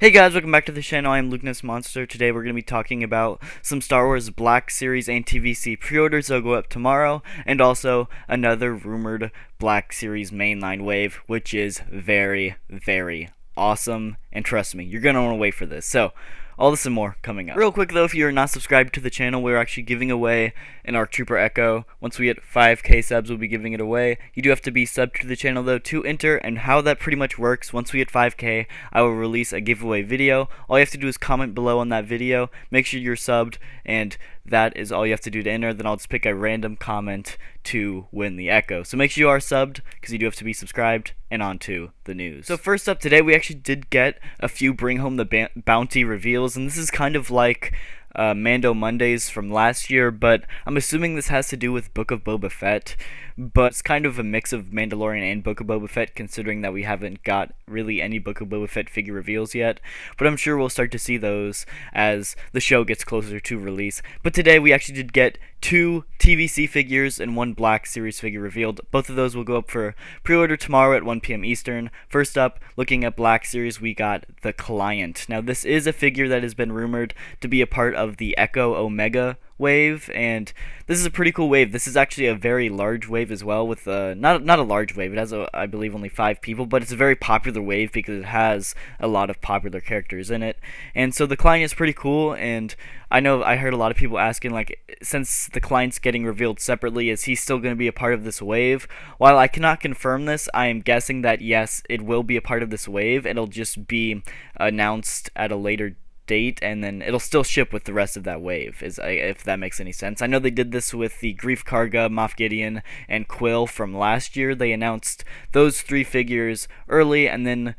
Hey guys, welcome back to the channel. I am Lukeness Monster. Today we're going to be talking about some Star Wars Black Series and TVC pre-orders that'll go up tomorrow, and also another rumored Black Series mainline wave, which is very, very awesome. And trust me, you're going to want to wait for this. So, all this and more coming up. Real quick though, if you're not subscribed to the channel, we're actually giving away an ARC Trooper Echo. Once we hit 5k subs, we'll be giving it away. You do have to be subbed to the channel though to enter, and how that pretty much works, once we hit 5k, I will release a giveaway video. All you have to do is comment below on that video, make sure you're subbed, and that is all you have to do to enter. Then I'll just pick a random comment to win the Echo. So make sure you are subbed, because you do have to be subscribed, and on to the news. So first up today, we actually did get a few Bring Home the Bounty reveals, and this is kind of like Mando Mondays from last year, but I'm assuming this has to do with Book of Boba Fett, but it's kind of a mix of Mandalorian and Book of Boba Fett, considering that we haven't got really any Book of Boba Fett figure reveals yet, but I'm sure we'll start to see those as the show gets closer to release. But today we actually did get 2 TVC figures and 1 Black Series figure revealed. Both of those will go up for pre-order tomorrow at 1 p.m. Eastern. First up, looking at Black Series, we got the Client. Now this is a figure that has been rumored to be a part of the Echo Omega wave, and this is a pretty cool wave. This is actually a very large wave as well, with not a large wave. It has I believe only 5 people, but it's a very popular wave because it has a lot of popular characters in it. And so the Client is pretty cool, and I know I heard a lot of people asking, like, since the Client's getting revealed separately, is he still going to be a part of this wave? While I cannot confirm this, I am guessing that yes, it will be a part of this wave. It'll just be announced at a later date, and then it'll still ship with the rest of that wave, if that makes any sense. I know they did this with the Grief Karga, Moff Gideon, and Quill from last year. They announced those 3 figures early, and then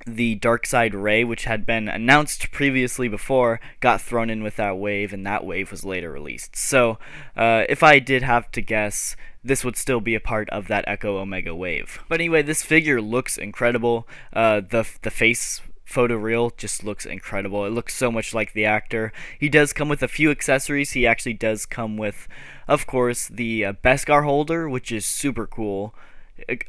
the Darkside Ray, which had been announced previously before, got thrown in with that wave, and that wave was later released. So if I did have to guess, this would still be a part of that Echo Omega wave. But anyway, this figure looks incredible. The face photo reel just looks incredible. It looks so much like the actor. He does come with a few accessories. He actually does come with, of course, the Beskar holder, which is super cool.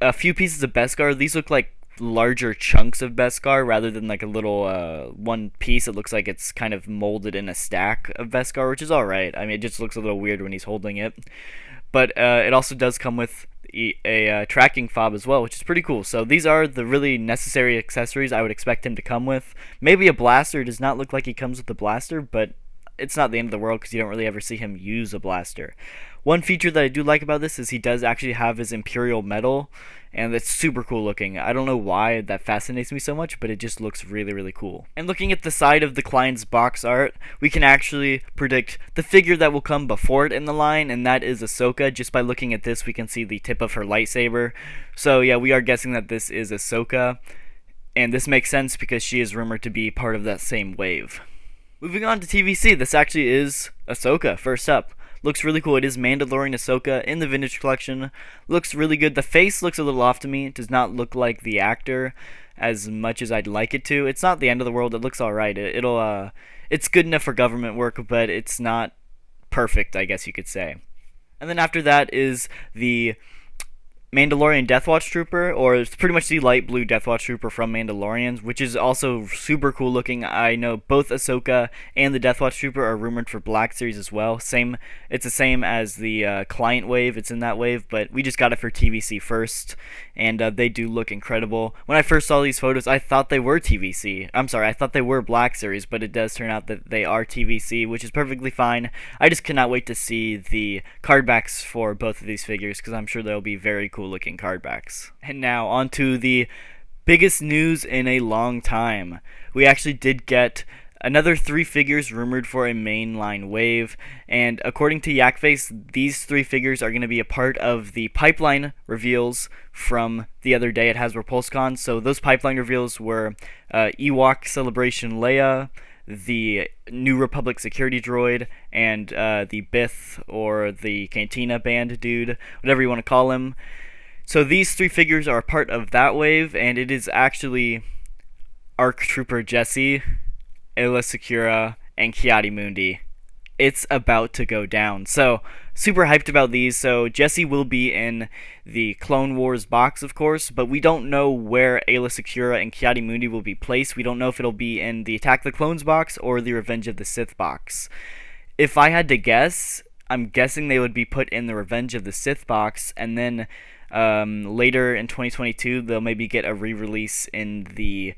A few pieces of Beskar. These look like larger chunks of Beskar rather than like a little one piece. It looks like it's kind of molded in a stack of Beskar, which is alright. I mean, it just looks a little weird when he's holding it. But it also does come with a tracking fob as well, which is pretty cool. So these are the really necessary accessories I would expect him to come with. Maybe a blaster. It does not look like he comes with a blaster, but it's not the end of the world because you don't really ever see him use a blaster. One feature that I do like about this is he does actually have his Imperial medal, and it's super cool looking. I don't know why that fascinates me so much, but it just looks really, really cool. And looking at the side of the Client's box art, we can actually predict the figure that will come before it in the line, and that is Ahsoka. Just by looking at this, we can see the tip of her lightsaber. So yeah, we are guessing that this is Ahsoka, and this makes sense because she is rumored to be part of that same wave. Moving on to TVC, this actually is Ahsoka, first up. Looks really cool. It is Mandalorian Ahsoka in the Vintage Collection. Looks really good. The face looks a little off to me. It does not look like the actor as much as I'd like it to. It's not the end of the world. It looks alright. It's good enough for government work, but it's not perfect, I guess you could say. And then after that is the Mandalorian Death Watch Trooper, or it's pretty much the light blue Death Watch Trooper from Mandalorian, which is also super cool looking. I know both Ahsoka and the Death Watch Trooper are rumored for Black Series as well. It's the same as the Client wave. It's in that wave, but we just got it for TVC first, and they do look incredible. When I first saw these photos, I thought they were TVC. I'm sorry, I thought they were Black Series, but it does turn out that they are TVC, which is perfectly fine. I just cannot wait to see the card backs for both of these figures, because I'm sure they'll be very cool looking card backs. And now on to the biggest news in a long time. We actually did get another 3 figures rumored for a mainline wave, and according to Yakface, these 3 figures are going to be a part of the pipeline reveals from the other day at Hasbro PulseCon. So those pipeline reveals were Ewok Celebration Leia, the New Republic security droid, and the Bith, or the Cantina band dude, whatever you want to call him. So these 3 figures are part of that wave, and it is actually ARC Trooper Jesse, Ayla Secura, and Kiadi Mundi it's about to go down. So, super hyped about these. So, Jesse will be in the Clone Wars box, of course, but we don't know where Aayla Secura and Ki-Adi-Mundi will be placed. We don't know if it'll be in the Attack the Clones box or the Revenge of the Sith box. If I had to guess, I'm guessing they would be put in the Revenge of the Sith box, and then later in 2022, they'll maybe get a re-release in the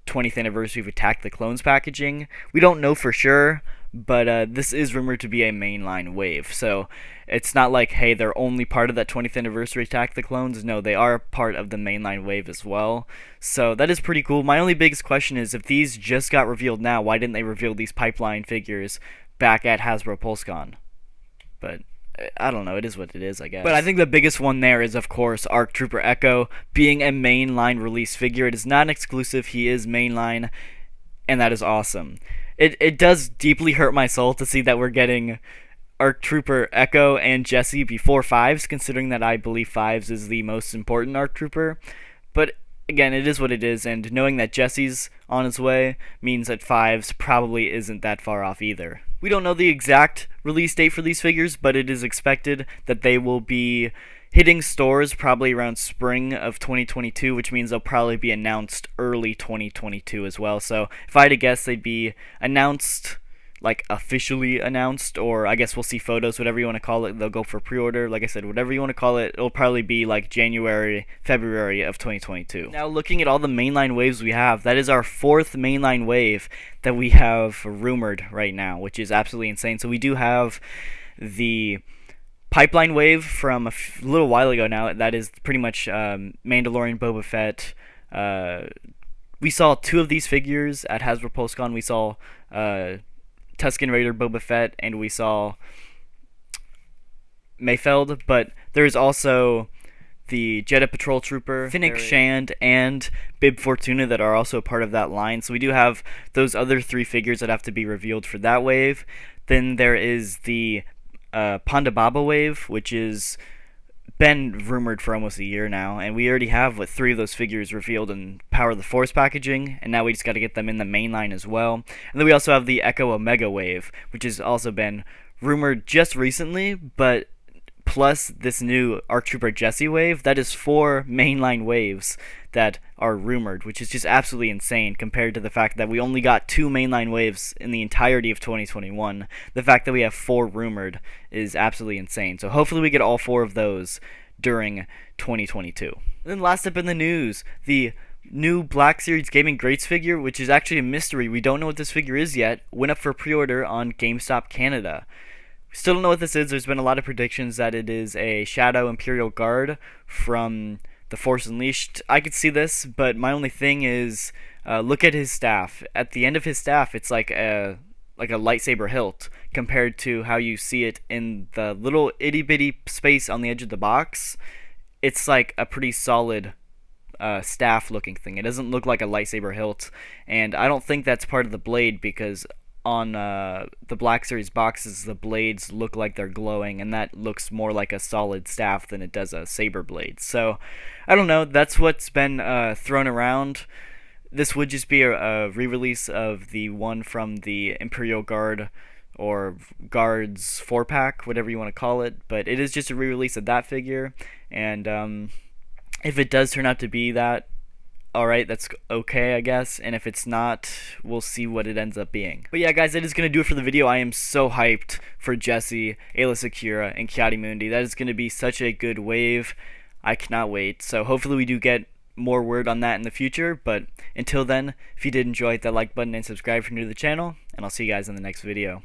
20th anniversary of Attack the Clones packaging. We don't know for sure, but this is rumored to be a mainline wave. So it's not like, hey, they're only part of that 20th anniversary Attack the Clones. No, they are part of the mainline wave as well. So that is pretty cool. My only biggest question is, if these just got revealed now, why didn't they reveal these pipeline figures back at Hasbro PulseCon? But I don't know, it is what it is, I guess. But I think the biggest one there is, of course, ARC Trooper Echo being a mainline release figure. It is not an exclusive, he is mainline, and that is awesome. It does deeply hurt my soul to see that we're getting ARC Trooper Echo and Jesse before Fives, considering that I believe Fives is the most important ARC Trooper. But again, it is what it is, and knowing that Jesse's on his way means that Fives probably isn't that far off either. We don't know the exact release date for these figures, but it is expected that they will be hitting stores probably around spring of 2022, which means they'll probably be announced early 2022 as well. So if I had to guess, they'd be announced, like officially announced, or I guess we'll see photos, whatever you want to call it. They'll go for pre-order, like I said, whatever you want to call it. It'll probably be like January, February of 2022. Now, looking at all the mainline waves we have, that is our 4th mainline wave that we have rumored right now, which is absolutely insane. So we do have the pipeline wave from a little while ago now. That is pretty much Mandalorian, Boba Fett. We saw 2 of these figures at Hasbro PulseCon. We saw Tusken Raider Boba Fett, and we saw Mayfeld, but there's also the Jedha Patrol Trooper, Finnick Shand, and Bib Fortuna that are also part of that line. So we do have those other 3 figures that have to be revealed for that wave. Then there is the Ponda Baba wave, which is been rumored for almost a year now, and we already have 3 of those figures revealed in Power of the Force packaging, and now we just got to get them in the main line as well. And then we also have the Echo Omega wave, which has also been rumored just recently, but plus this new ARC Trooper Jesse wave, that is 4 mainline waves that are rumored, which is just absolutely insane compared to the fact that we only got 2 mainline waves in the entirety of 2021. The fact that we have 4 rumored is absolutely insane. So hopefully we get all 4 of those during 2022. And then last up in the news, the new Black Series Gaming Greats figure, which is actually a mystery. We don't know what this figure is yet, went up for pre-order on GameStop Canada. Still don't know what this is. There's been a lot of predictions that it is a Shadow Imperial Guard from The Force Unleashed. I could see this, but my only thing is, look at his staff. At the end of his staff, it's like a lightsaber hilt compared to how you see it in the little itty bitty space on the edge of the box. It's like a pretty solid staff looking thing. It doesn't look like a lightsaber hilt, and I don't think that's part of the blade, because on the Black Series boxes, the blades look like they're glowing, and that looks more like a solid staff than it does a saber blade. So, I don't know, that's what's been thrown around. This would just be a re-release of the one from the Imperial Guard, or Guards 4-pack, whatever you want to call it, but it is just a re-release of that figure, and if it does turn out to be that, alright, that's okay, I guess, and if it's not, we'll see what it ends up being. But yeah, guys, that is going to do it for the video. I am so hyped for Jesse, Aayla Secura, and Ki-Adi-Mundi. That is going to be such a good wave. I cannot wait. So hopefully we do get more word on that in the future, but until then, if you did enjoy, hit that like button and subscribe if you're new to the channel, and I'll see you guys in the next video.